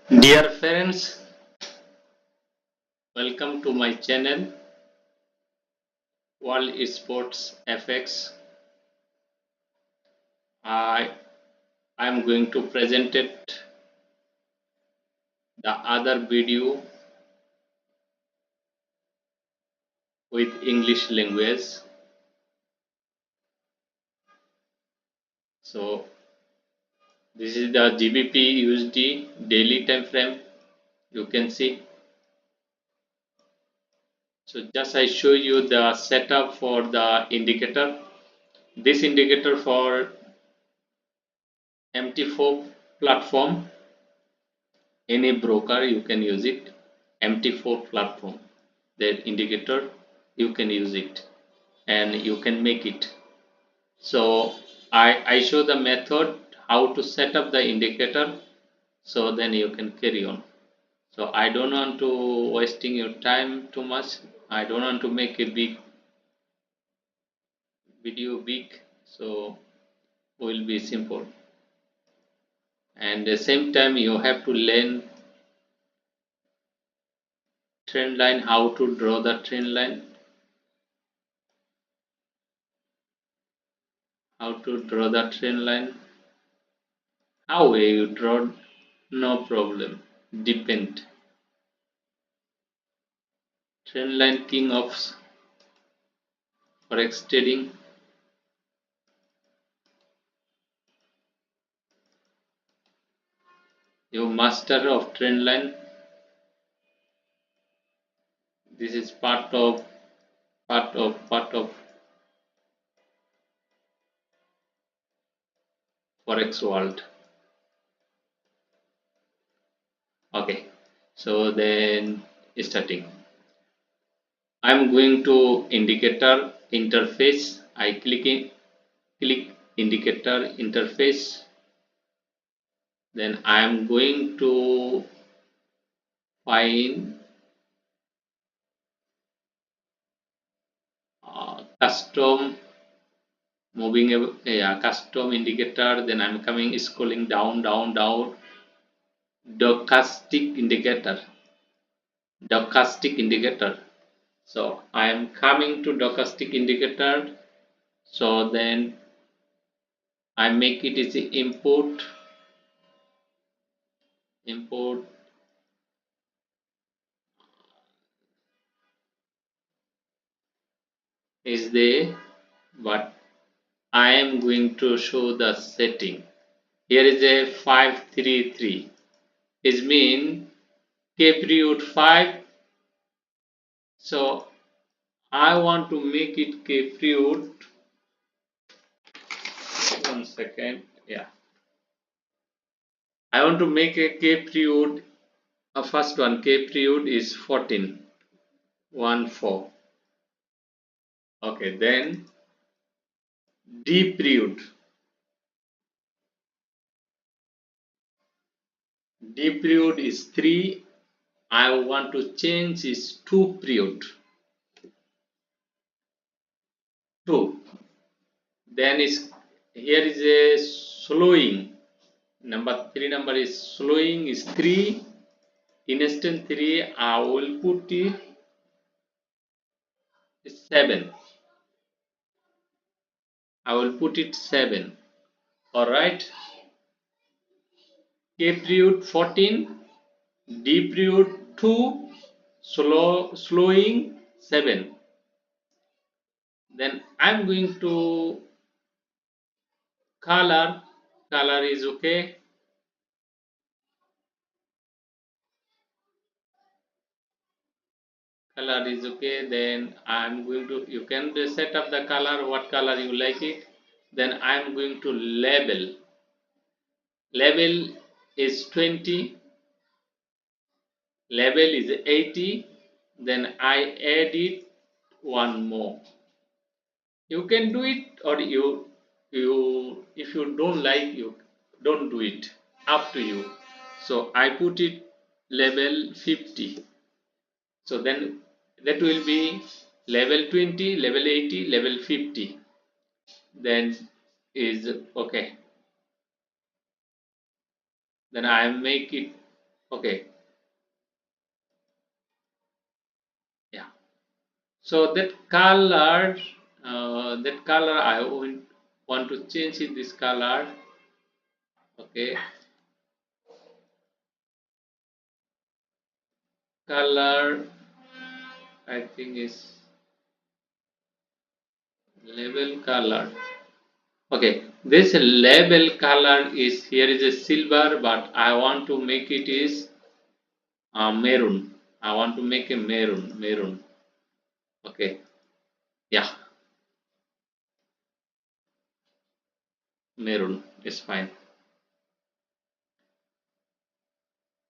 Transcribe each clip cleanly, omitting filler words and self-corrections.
Dear friends, welcome to my channel World Sports FX. I am going to present it the other video with English language. So this is the GBP USD daily time frame. You can see. So just I show you the setup for the indicator. This indicator for MT4 platform, any broker you can use it. MT4 platform, the indicator you can use it and you can make it. So I show the method how to set up the indicator, so then you can carry on. So I don't want to wasting your time too much. I don't want to make a big video big, so will be simple. And at the same time you have to learn trend line, how to draw the trend line, how to draw the trend line, how you draw, no problem, depend. Trend line king of forex trading. You master of trend line. This is part of forex world. Okay, so then starting. I'm going to indicator interface. I click indicator interface. Then I am going to find custom moving, custom indicator. Then I'm coming scrolling down. Stochastic indicator. So I am coming to stochastic indicator. So then I make it is import is there, but I am going to show the setting. Here is a 533 is mean K period 5. So I want to make it K period. 1 second. Yeah, I want to make a K period. First one, K period is 14. 1 4. Okay, then D period. D period is 3. I want to change is 2 period. 2. Then is here is a slowing. Number 3 number is slowing is 3. Instant 3 I will put it 7. I will put it 7. Alright. K period 14. D period 2. Slowing 7. Then I'm going to color is okay. Color is okay. Then I'm going to, you can set up the color, what color you like it. Then I'm going to label is 20, label is 80. Then I add it one more. You can do it, or you if you don't like, you don't do it, up to you. So I put it level 50. So then that will be level 20, level 80, level 50. Then is okay. Then I make it Okay, yeah. So that color I want to change it this color. Okay, color I think is label color. Okay, this label color is here is a silver, but I want to make it is maroon. I want to make a maroon. Okay, yeah, maroon is fine.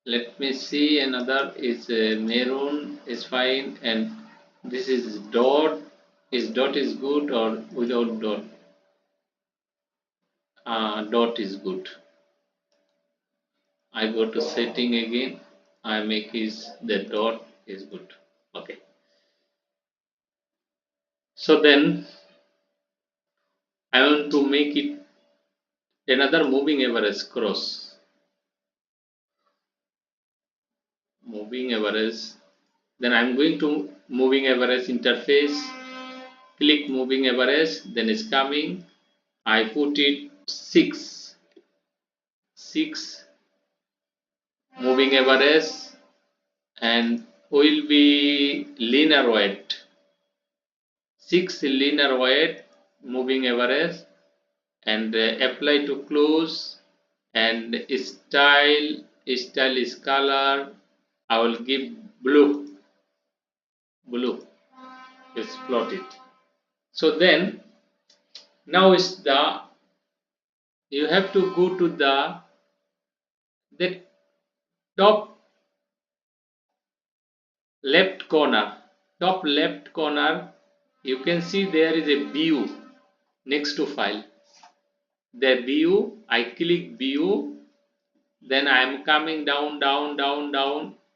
Let me see another is maroon is fine, and this is dot. Is dot is good or without dot? Dot is good. I go to setting again. I make is the dot is good. Okay. So then I want to make it another moving average cross. Moving average. Then I'm going to moving average interface. Click moving average. Then it's coming. I put it 6 moving average and will be linear weight. 6 linear weight moving average and apply to close and style is color. I will give blue is plotted. So then now is the you have to go to the top left corner. Top left corner you can see there is a view next to file. The view I click view, then I am coming down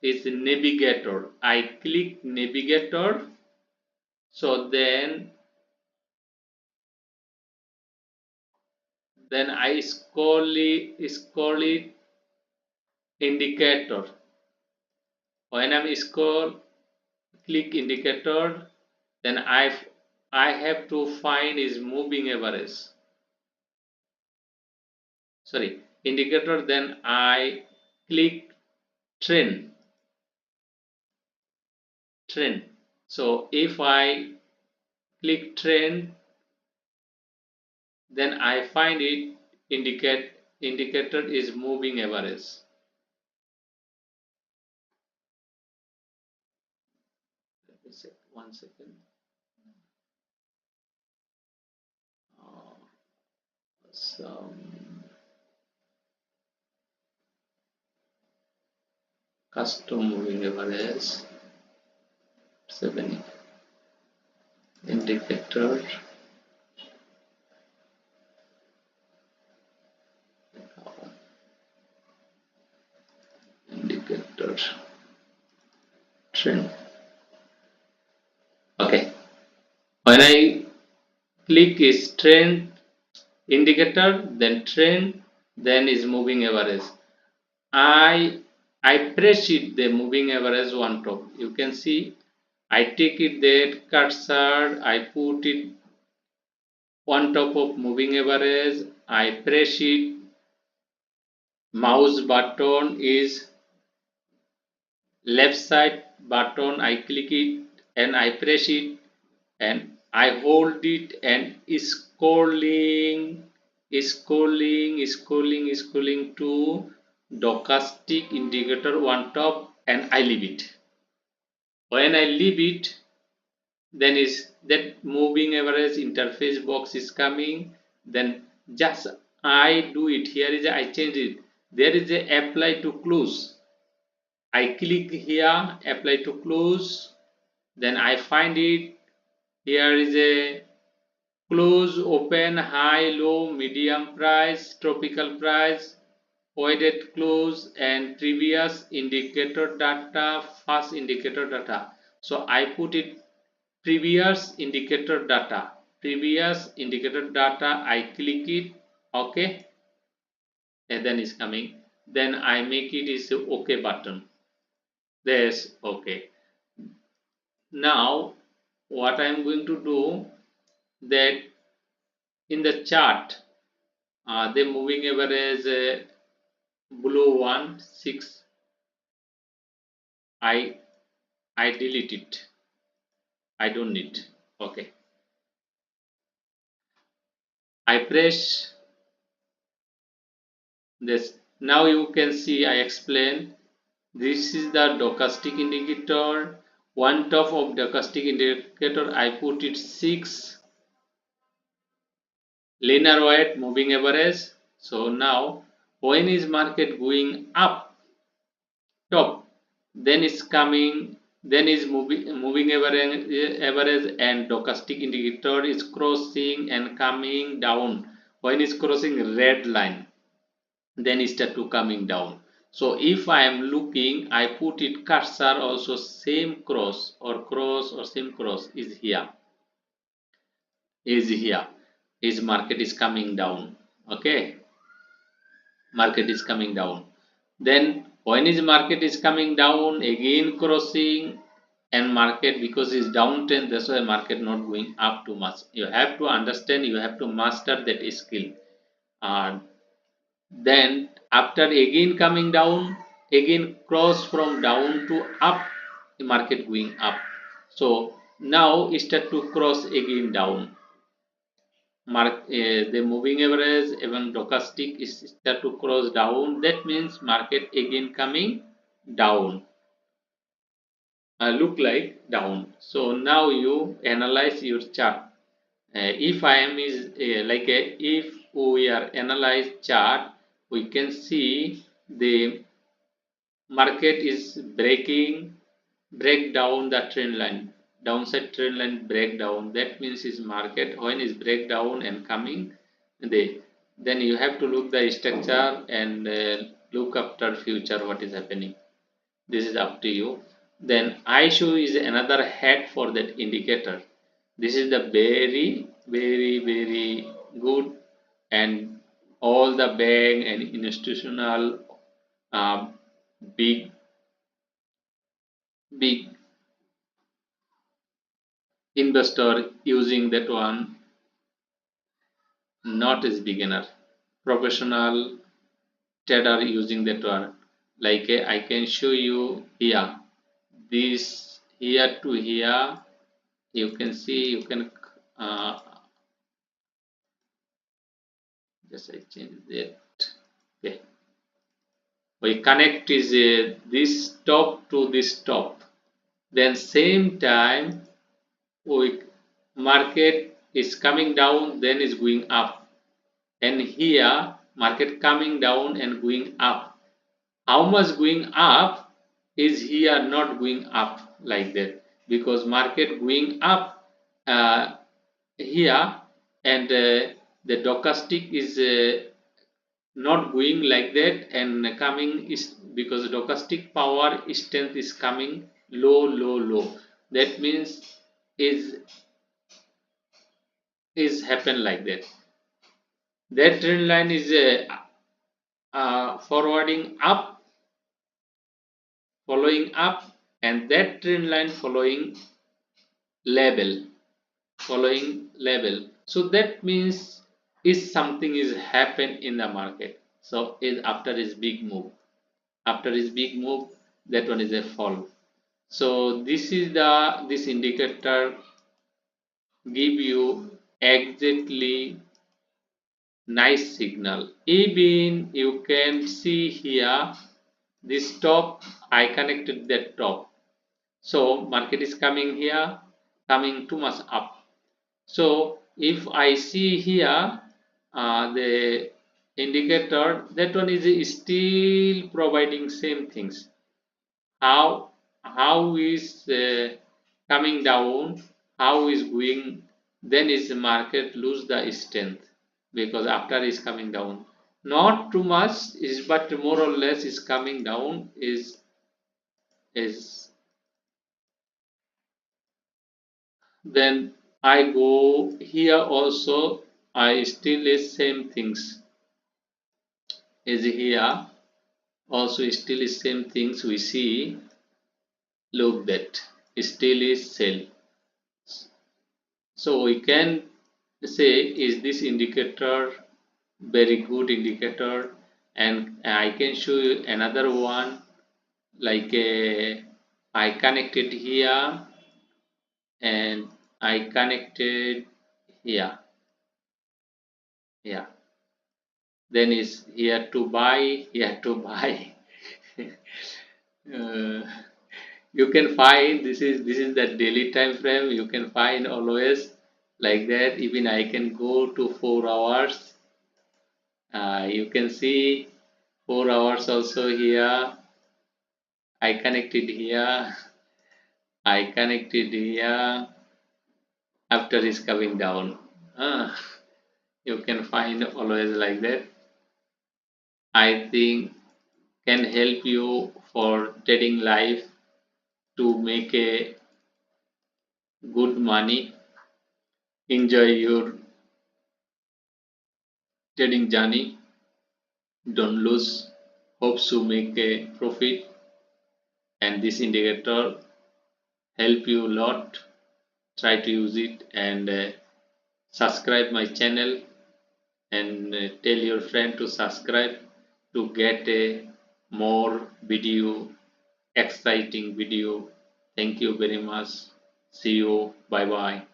is navigator. I click navigator. So then I scroll it indicator. When I'm scroll click indicator, then I have to find is moving average. Sorry, indicator. Then I click trend. So if I click trend, then I find it indicator is moving average. Let me check 1 second. Some custom moving average 7 indicator indicator trend. Okay, when I click is trend indicator, then trend, then is moving average. I press it the moving average on top. You can see I take it that cursor, I put it on top of moving average. I press it. Mouse button is left side button. I click it and I press it and I hold it and scrolling to stochastic indicator on top and I leave it. When I leave it, then is that moving average interface box is coming. Then just I do it. Here is I change it. There is a apply to close. I click here, apply to close. Then I find it. Here is a close, open, high, low, medium price, tropical price, weighted close, and previous indicator data, first indicator data. So I put it previous indicator data. I click it. Okay, and then is coming. then I make it is a OK button. This OK. Now what I am going to do, that in the chart, the moving average below 1 6, I delete it. I don't need. OK. I press this. Now you can see I explain. This is the stochastic indicator. One top of stochastic indicator I put it 6 linear weight moving average. So now when is market going up top, then is coming, then is moving average and stochastic indicator is crossing and coming down. When is crossing red line, then it start to coming down. So if I am looking, I put it cursor also same cross or same cross is here, is market is coming down. Okay, market is coming down. Then when is market is coming down, again crossing, and market because it's downtrend, that's why market not going up too much. You have to understand, you have to master that skill. Then after again coming down, again cross from down to up, the market going up. So now it start to cross again down. The moving average even stochastic is start to cross down. That means market again coming down. Look like down. So now you analyze your chart. If I am is if we are analyze chart, we can see the market is break down the trend line, downside trend line break down. That means is market when is break down and coming, then you have to look the structure and look after future what is happening. This is up to you. Then I show is another head for that indicator. This is the very good, and all the bank and institutional uh, big big investor using that one, not as beginner, professional trader using that one. Like I can show you here, this here to here, you can see, you can uh, just I change that. Okay, we connect is this top to this top, then same time we market is coming down, then is going up, and here market coming down and going up. How much going up is here not going up like that, because market going up here, and the stochastic is not going like that and coming is because stochastic power strength is coming low. That means is happen like that. That trend line is forwarding up, following up, and that trend line level following level. So that means is something is happen in the market. So is after his big move, after his big move, that one is a fall. So this is the this indicator give you exactly nice signal. Even you can see here this top, I connected that top. So market is coming here, coming too much up. So if I see here the indicator, that one is still providing same things. How is coming down, how is going, then is the market lose the strength, because after is coming down, not too much is, but more or less is coming down is then I go here also, I still is same things is here, also still is same things we see. Look that still is sell. So we can say is this indicator very good indicator, and I can show you another one like I connected here and I connected here. Yeah, then is here to buy, here to buy. uh, you can find this is the daily time frame. You can find always like that. Even I can go to 4 hours. You can see 4 hours also here. I connected here. I connected here. After is coming down. Ah, you can find always like that. I think can help you for trading life to make a good money. Enjoy your trading journey. Don't lose hopes to make a profit, and this indicator help you a lot. Try to use it and subscribe my channel and tell your friend to subscribe to get a more video, exciting video. Thank you very much. See you. Bye bye.